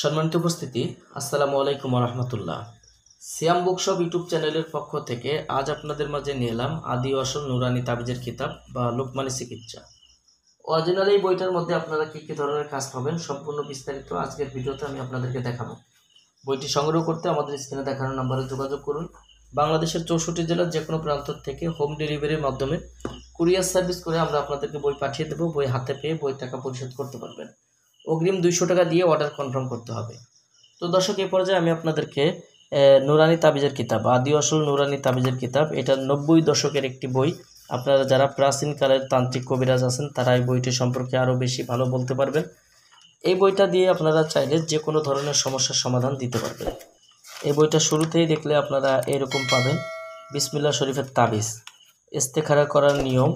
সম্মানিত উপস্থিতি, আসসালামু আলাইকুম রহমতুল্লাহ। সিয়াম বুকশপ ইউটিউব চ্যানেলের পক্ষ থেকে আজ আপনাদের মাঝে নিয়ে এলাম আদি আসল নুরানি তাবিজের কিতাব বা লোকমানি চিকিৎসা। অরিজিনাল এই বইটার মধ্যে আপনারা কী কী ধরনের কাজ পাবেন সম্পূর্ণ বিস্তারিত আজকের ভিডিওতে আমি আপনাদেরকে দেখাবো। বইটি সংগ্রহ করতে আমাদের স্ক্রিনে দেখানো নাম্বারে যোগাযোগ করুন। বাংলাদেশের 64 জেলার যে কোনো প্রান্ত থেকে হোম ডেলিভারির মাধ্যমে কুরিয়ার সার্ভিস করে আমরা আপনাদেরকে বই পাঠিয়ে দেবো। বই হাতে পেয়ে বই টাকা পরিশোধ করতে পারবেন। অগ্রিম 200 টাকা দিয়ে অর্ডার কনফার্ম করতে হবে। তো দর্শক, এই পর্যায়ে আমি আপনাদেরকে নুরানি তাবিজের কিতাব, আদি আসল নুরানি তাবিজের কিতাব, এটা 90 দশকের একটি বই। আপনারা যারা প্রাচীনকালের তান্ত্রিক কবিরাজ আছেন তারা এই বইটি সম্পর্কে আরও বেশি ভালো বলতে পারবেন। এই বইটা দিয়ে আপনারা চাইলে যে কোনো ধরনের সমস্যার সমাধান দিতে পারবেন। এই বইটা শুরুতেই দেখলে আপনারা এরকম পাবেন: বিসমিল্লাহ শরীফের তাবিজ, ইস্তেখারা করার নিয়ম।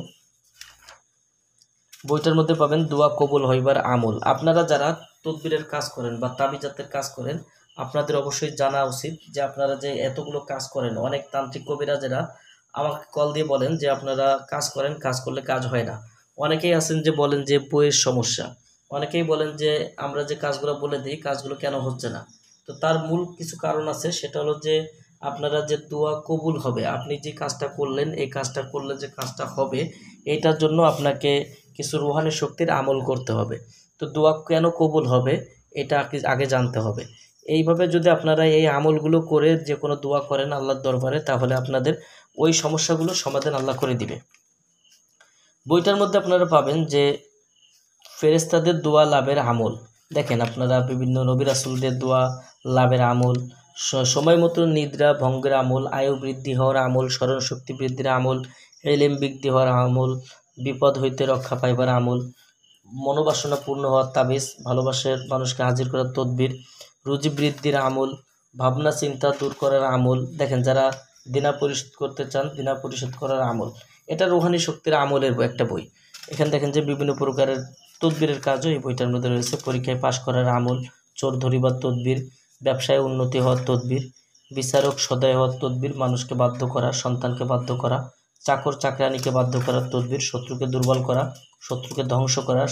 বইটার মধ্যে পাবেন দোয়া কবুল হইবার আমল। আপনারা যারা তদবিরের কাজ করেন বা তাবিজাতের কাজ করেন, আপনাদের অবশ্যই জানা উচিত যে আপনারা যে এতগুলো কাজ করেন, অনেক তান্ত্রিক কবিরাজেরা আমাকে কল দিয়ে বলেন যে আপনারা কাজ করেন, কাজ করলে কাজ হয় না। অনেকেই আছেন যে বলেন যে বইয়ের সমস্যা, অনেকেই বলেন যে আমরা যে কাজগুলো বলে দিই কাজগুলো কেন হচ্ছে না। তো তার মূল কিছু কারণ আছে, সেটা হলো যে আপনারা যে দোয়া কবুল হবে, আপনি যে কাজটা করলেন এই কাজটা করলে যে কাজটা হবে, এটার জন্য আপনাকে কিছু রুহানি শক্তির আমল করতে হবে। তো দোয়া কেন কবুল হবে এটা আগে জানতে হবে। এইভাবে যদি আপনারা এই আমলগুলো করে যে কোনো দোয়া করেন আল্লাহর দরবারে, তাহলে আপনাদের ওই সমস্যাগুলো সমাধান আল্লাহ করে দিবে। বইটার মধ্যে আপনারা পাবেন যে ফেরেশতাদের দোয়া লাভের আমল। দেখেন, আপনারা বিভিন্ন নবী রাসূলদের দোয়া লাভের আমল, সময় মতো নিদ্রা ভঙ্গের আমল, আয়ু বৃদ্ধি হওয়ার আমল, স্মরণশক্তি বৃদ্ধির আমল, ইলম বৃদ্ধি হওয়ার আমল, বিপদ হইতে রক্ষা পাইবার আমল, মনোবাসনা পূর্ণ হওয়ার তাবিজ, ভালোবাসার মানুষকে হাজির করার তদবির, রুজি বৃদ্ধির আমল, ভাবনা চিন্তা দূর করার আমল। দেখেন, যারা দিনা পরিশোধ করতে চান, দিনা পরিশোধ করার আমল। এটা রুহানি শক্তির আমলের একটা বই। এখানে দেখেন যে বিভিন্ন প্রকারের তদবিরের কাজও এই বইটার মধ্যে রয়েছে। পরীক্ষায় পাশ করার আমল, চোর ধরিবার তদবির, ব্যবসায় উন্নতি হওয়ার তদবির, বিচারক সদয় হওয়ার তদবির, মানুষকে বাধ্য করা, সন্তানকে বাধ্য করা, চাকর চাকরানিকে বাধ্য করার তদবির, শত্রুকে দুর্বল করা, শত্রুকে ধ্বংস করা,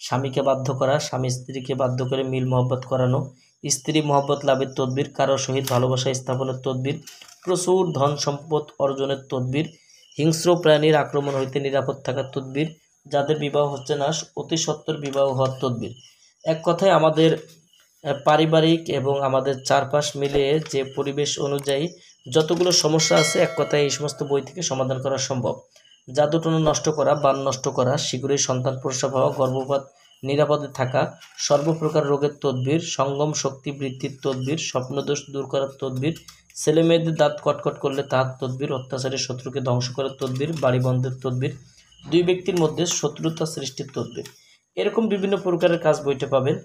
স্বামীকে বাধ্য করা, স্বামী স্ত্রীকে বাধ্য করে মিল মহব্বত করানো, স্ত্রী মহব্বত লাভের তদবির, কারোর সহিত ভালোবাসা স্থাপনের তদবির, প্রচুর ধন সম্পদ অর্জনের তদবির, হিংস্র প্রাণীর আক্রমণ হইতে নিরাপদ থাকার তদবির, যাদের বিবাহ হচ্ছে না অতি সত্বর বিবাহ হওয়ার তদবির। এক কথায় আমাদের পারিবারিক এবং আমাদের চারপাশ মিলিয়ে যে পরিবেশ অনুযায়ী যতগুলো সমস্যা আছে, এক কথায় এই সমস্ত বই থেকে সমাধান করা সম্ভব। জাদুটনা নষ্ট করা, বান নষ্ট করা, শীঘ্রই সন্তান প্রসব হওয়া, গর্ভপাত নিরাপদে থাকা, সর্বপ্রকার রোগের তদবির, সঙ্গম শক্তি বৃদ্ধির তদবির, স্বপ্নদোষ দূর করার তদবির, ছেলে মেয়েদের দাঁত কটকট করলে তার তদবির, অত্যাচারের শত্রুকে ধ্বংস করার তদবির, বাড়ি বন্ধের তদবির, দুই ব্যক্তির মধ্যে শত্রুতা সৃষ্টির তদবির। এরকম বিভিন্ন প্রকারের কাজ বইতে পাবেন।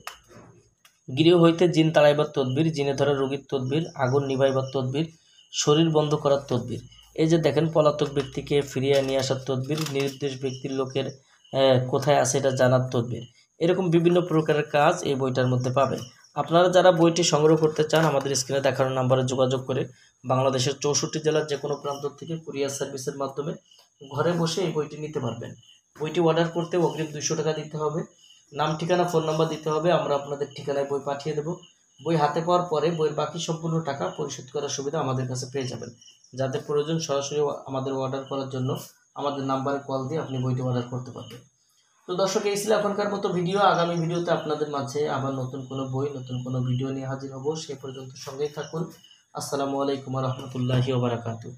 গৃহ হইতে জিন তাড়াইবার তদবির, জিনে ধরা রোগীর তদবির, আগুন নিভাইবার তদবির, শরীর বন্ধ করার তদবির। এই যে দেখেন, পলাতক ব্যক্তিকে ফিরিয়ে নিয়ে আসার তদবির, নিরুদ্দেশ ব্যক্তির লোকের কোথায় আছে এটা জানার তদবির। এরকম বিভিন্ন প্রকারের কাজ এই বইটার মধ্যে পাবেন। আপনারা যারা বইটি সংগ্রহ করতে চান, আমাদের স্ক্রিনে দেখানো নাম্বারে যোগাযোগ করে বাংলাদেশের 64 জেলার যে কোনো প্রান্ত থেকে কুরিয়ার সার্ভিসের মাধ্যমে ঘরে বসে এই বইটি নিতে পারবেন। বইটি অর্ডার করতে অগ্রিম 200 টাকা দিতে হবে। নাম, ঠিকানা, ফোন নাম্বার দিতে হবে। আমরা আপনাদের ঠিকানায় বই পাঠিয়ে দেব। বই হাতে পাওয়ার পরে বইয়ের বাকি সম্পূর্ণ টাকা পরিশোধ করার সুবিধা আমাদের কাছে পেয়ে যাবেন। যাদের প্রয়োজন সরাসরি আমাদের অর্ডার করার জন্য আমাদের নাম্বারে কল দিয়ে আপনি বইটি অর্ডার করতে পারবেন। তো দর্শক, এই ছিল এখনকার মতো ভিডিও। আগামী ভিডিওতে আপনাদের মাঝে আবার নতুন কোনো বই, নতুন কোনো ভিডিও নিয়ে হাজির হব। সেই পর্যন্ত সঙ্গেই থাকুন। আসসালামু আলাইকুম রহমতুল্লাহি ওয়া বারাকাতুহু।